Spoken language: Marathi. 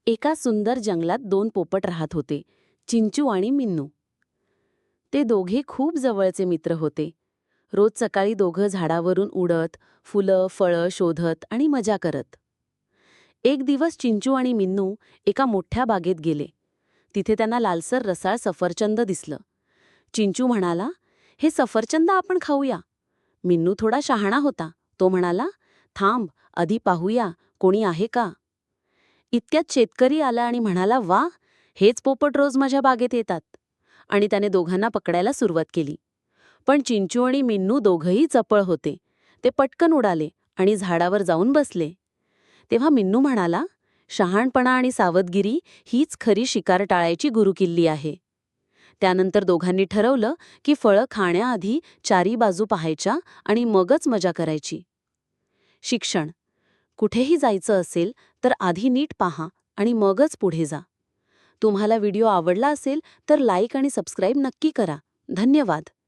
एका सुंदर जंगलात दोन पोपट राहत होते, चिंचू आणि मिन्नू. ते दोघे खूप जवळचे मित्र होते. रोज सकाळी दोघं झाडावरून उडत, फुलं फळं शोधत आणि मजा करत. एक दिवस चिंचू आणि मिन्नू एका मोठ्या बागेत गेले. तिथे त्यांना लालसर रसाळ सफरचंद दिसलं. चिंचू म्हणाला, हे सफरचंद आपण खाऊया. मिन्नू थोडा शहाणा होता. तो म्हणाला, थांब, आधी पाहूया कोणी आहे का. इतक्यात शेतकरी आला आणि म्हणाला, वा, हेच पोपट रोज माझ्या बागेत येतात. आणि त्याने दोघांना पकडायला सुरुवात केली. पण चिंचू आणि मिन्नू दोघंही चपळ होते. ते पटकन उडाले आणि झाडावर जाऊन बसले. तेव्हा मिन्नू म्हणाला, शहाणपणा आणि सावधगिरी हीच खरी शिकार टाळायची गुरुकिल्ली आहे. त्यानंतर दोघांनी ठरवलं की फळं खाण्याआधी चारी बाजू पाहायच्या आणि मगच मजा करायची. शिक्षण: कुठेही जायचं असेल तर आधी नीट पहा आणि मगच पुढे जा. तुम्हाला व्हिडिओ आवडला असेल तर लाईक आणि सबस्क्राईब नक्की करा. धन्यवाद.